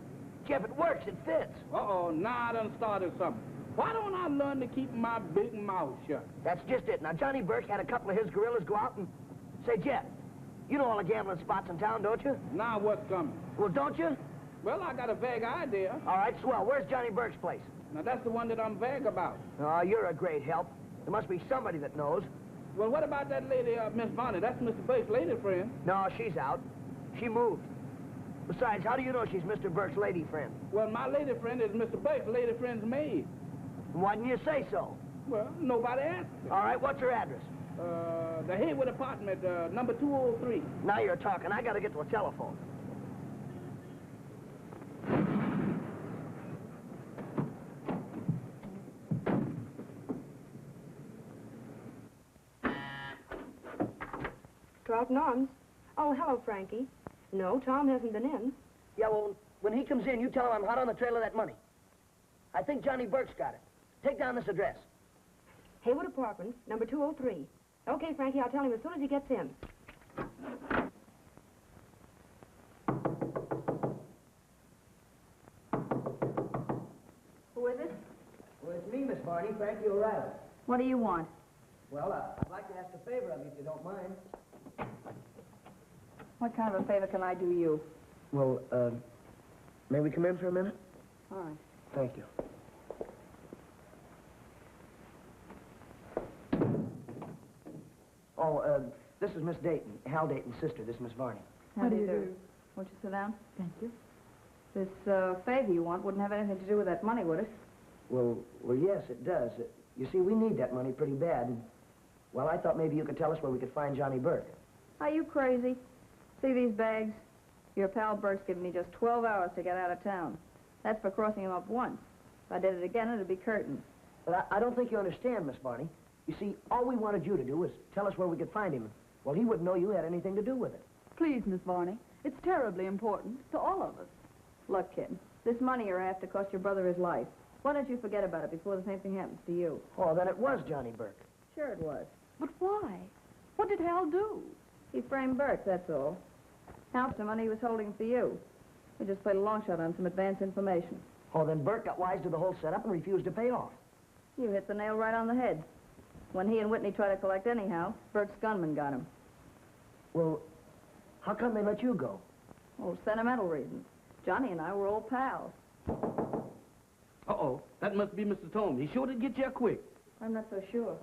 Jeff, it works. It fits. Uh-oh, now I done started something. Why don't I learn to keep my big mouth shut? That's just it. Now, Johnny Burke had a couple of his gorillas go out and... Say, Jeff, you know all the gambling spots in town, don't you? Now what's coming? Well, don't you? Well, I got a vague idea. All right, swell. Where's Johnny Burke's place? Now, that's the one that I'm vague about. Oh, you're a great help. There must be somebody that knows. Well, what about that lady, Miss Varney? That's Mr. Burke's lady friend. No, she's out. She moved. Besides, how do you know she's Mr. Burke's lady friend? Well, my lady friend is Mr. Burke's lady friend's maid. Why didn't you say so? Well, nobody asked me. All right, what's her address? The Haywood apartment, number 203. Now you're talking. I gotta get to a telephone. Trout Arms. Oh, hello, Frankie. No, Tom hasn't been in. Yeah, well, when he comes in, you tell him I'm hot on the trail of that money. I think Johnny Burke's got it. Take down this address. Haywood Apartments, number 203. Okay, Frankie, I'll tell him as soon as he gets in. Who is it? Well, it's me, Miss Varney, Frankie O'Reilly. What do you want? Well, I'd like to ask a favor of you, if you don't mind. What kind of a favor can I do you? Well, may we come in for a minute? All right. Thank you. Oh, this is Miss Dayton, Hal Dayton's sister. This is Miss Varney. How do you do? Won't you sit down? Thank you. This favor you want wouldn't have anything to do with that money, would it? Well, yes, it does. You see, we need that money pretty bad. And, well, I thought maybe you could tell us where we could find Johnny Burke. Are you crazy? See these bags? Your pal Burke's given me just 12 hours to get out of town. That's for crossing him up once. If I did it again, it'd be curtains. But I don't think you understand, Miss Varney. You see, all we wanted you to do was tell us where we could find him. Well, he wouldn't know you had anything to do with it. Please, Miss Varney. It's terribly important to all of us. Look, kid, this money you're after cost your brother his life. Why don't you forget about it before the same thing happens to you? Oh, then it was Johnny Burke. Sure it was. But why? What did Hal do? He framed Burke, that's all. Half the money he was holding for you. We just played a long shot on some advance information. Oh, then Burke got wise to the whole setup and refused to pay off. You hit the nail right on the head. When he and Whitney tried to collect anyhow, Burke's gunman got him. Well, how come they let you go? Oh, sentimental reasons. Johnny and I were old pals. Uh-oh, that must be Mr. Tom. He sure did get you quick. I'm not so sure.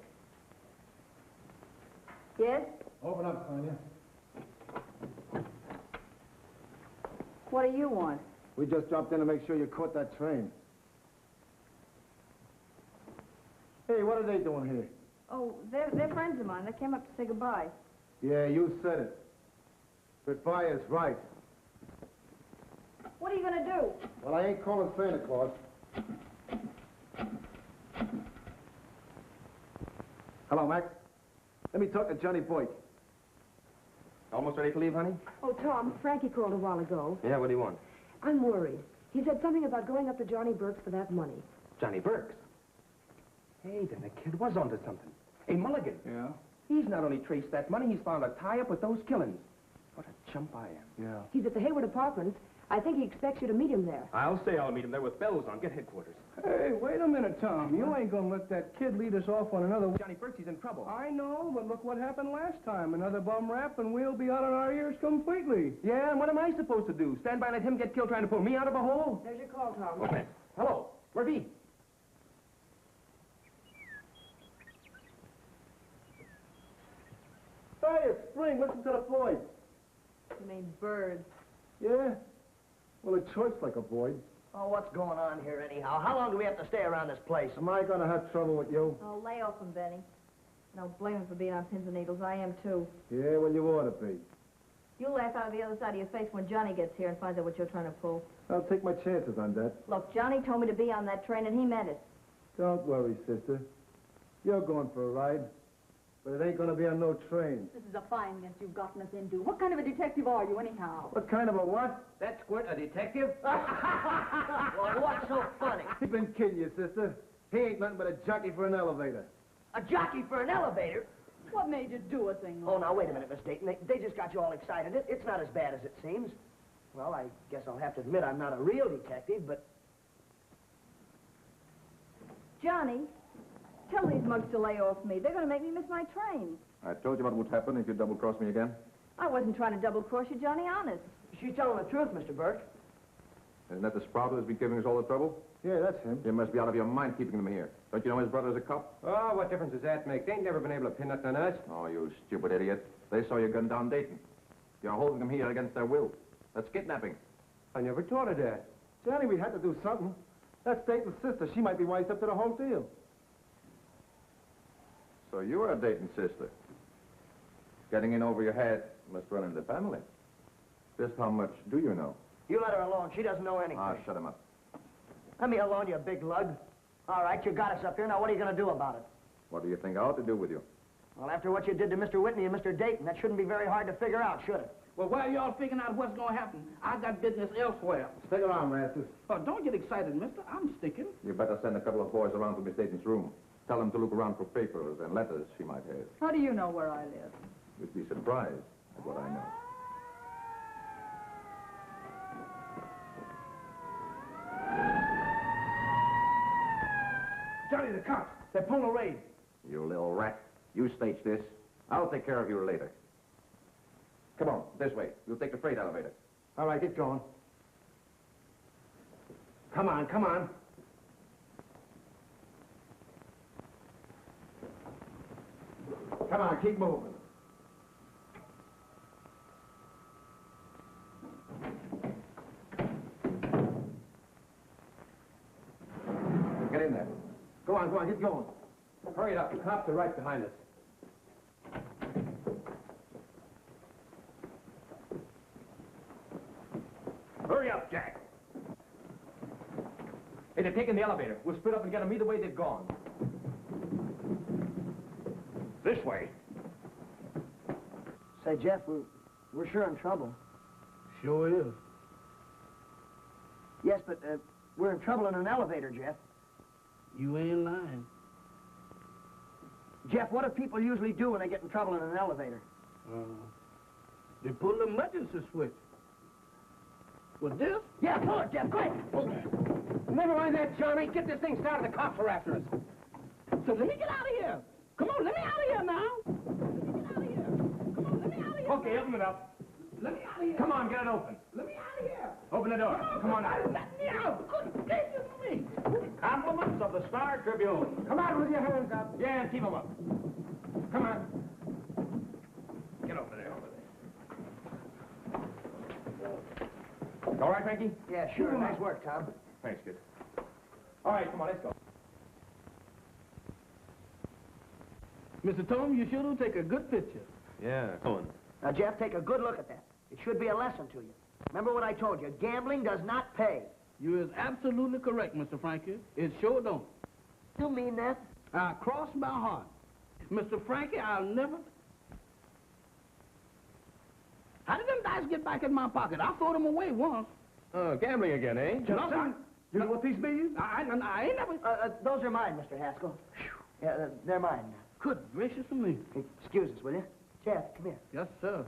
Yes? Open up, Sonya. What do you want? We just dropped in to make sure you caught that train. Hey, what are they doing here? Oh, they're friends of mine. They came up to say goodbye. Yeah, you said it. Goodbye is right. What are you going to do? Well, I ain't calling Santa Claus. Hello, Mac. Let me talk to Johnny Boyd. Almost ready to leave, honey? Oh, Tom, Frankie called a while ago. Yeah, what do you want? I'm worried. He said something about going up to Johnny Burke's for that money. Johnny Burke's. Hey, then the kid was onto something. Hey, Mulligan. Yeah? He's not only traced that money, he's found a tie-up with those killings. What a chump I am. Yeah. He's at the Hayward Apartments. I think he expects you to meet him there. I'll say I'll meet him there with bells on. Get headquarters. Hey, wait a minute, Tom. You ain't gonna let that kid lead us off on another... Johnny Burke's, he's in trouble. I know, but look what happened last time. Another bum rap, and we'll be out of our ears completely. Yeah, and what am I supposed to do? Stand by and let him get killed trying to pull me out of a hole? There's your call, Tom. Okay. Hello. Where's he? Hey, it's Spring. Listen to the voice. You mean birds. Yeah? Well, it chirps like a void. Oh, what's going on here anyhow? How long do we have to stay around this place? Am I gonna have trouble with you? Oh, lay off him, Benny. Don't blame him for being on pins and needles. I am, too. Yeah, well, you ought to be. You'll laugh out of the other side of your face when Johnny gets here and finds out what you're trying to pull. I'll take my chances on that. Look, Johnny told me to be on that train, and he meant it. Don't worry, sister. You're going for a ride. But it ain't gonna be on no train. This is a fine mess you've gotten us into. What kind of a detective are you, anyhow? What kind of a what? That squirt a detective? Well, what's so funny? He's been kidding you, sister. He ain't nothing but a jockey for an elevator. A jockey for an elevator? What made you do a thing Oh, like now, wait a minute, Miss Dayton. They just got you all excited. It's not as bad as it seems. Well, I guess I'll have to admit I'm not a real detective, but... Johnny, tell these mugs to lay off me. They're going to make me miss my train. I told you what would happen if you double-crossed me again. I wasn't trying to double-cross you, Johnny, honest. She's telling the truth, Mr. Burke. Isn't that the sprout who's been giving us all the trouble? Yeah, that's him. You must be out of your mind keeping him here. Don't you know his brother's a cop? Oh, what difference does that make? They ain't never been able to pin nothing on us. Oh, you stupid idiot. They saw you gun down Dayton. You're holding them here against their will. That's kidnapping. I never thought of that. Johnny, we had to do something. That's Dayton's sister. She might be wise up to the whole deal. So you are a Dayton sister. Getting in over your head must run in the family. Just how much do you know? You let her alone. She doesn't know anything. Ah, shut him up. Let me alone, you big lug. All right, you got us up here. Now, what are you going to do about it? What do you think I ought to do with you? Well, after what you did to Mr. Whitney and Mr. Dayton, that shouldn't be very hard to figure out, should it? Well, while y'all figuring out what's going to happen, I got business elsewhere. Stick around, Rastus. Oh, don't get excited, mister. I'm sticking. You better send a couple of boys around to Miss Dayton's room. Tell them to look around for papers and letters she might have. How do you know where I live? You'd be surprised at what I know. Johnny, the cops. They're pulling a raid. You little rat. You stage this. I'll take care of you later. Come on, this way. We'll take the freight elevator. All right, get going. Come on, come on. Come on, keep moving. Get in there. Go on, get going. Hurry it up. The cops are right behind us. Hurry up, Jack. Hey, they're taking the elevator. We'll split up and get them either way they've gone. This way. Say, Jeff, we're sure in trouble. Sure is. Yes, but we're in trouble in an elevator, Jeff. You ain't lying. Jeff, what do people usually do when they get in trouble in an elevator? They pull the emergency switch. With this? Yeah, pull it, Jeff, quick! Never mind that, Johnny. Get this thing started. The cops are after us. So let me get out of here. Come on, let me out of here now. Let me get out of here. Come on, let me out of here. Okay, open it up. Let me out of here. Come on, get it open. Let me out of here. Open the door. Come on out. Let me out. Good gracious me. Compliments of the Star Tribune. Come on with your hands up. Yeah, and keep them up. Come on. Get over there, All right, Frankie? Yeah, sure. Nice work, Tom. Thanks, kid. All right, come on, let's go. Mr. Tom, you sure do take a good picture. Yeah, come on. Now, Jeff, take a good look at that. It should be a lesson to you. Remember what I told you. Gambling does not pay. You is absolutely correct, Mr. Frankie. It sure don't. You mean that? I cross my heart. Mr. Frankie, I'll never... How did them dice get back in my pocket? I threw them away once. Oh, gambling again, eh? Nothing. You know what these mean? I ain't never... Those are mine, Mr. Haskell. Yeah, they're mine. Good gracious of me. Excuse us, will you? Jeff, come here. Yes, sir.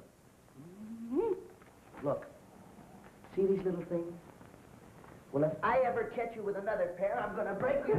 Look. See these little things? Well, if I ever catch you with another pair, I'm going to break you.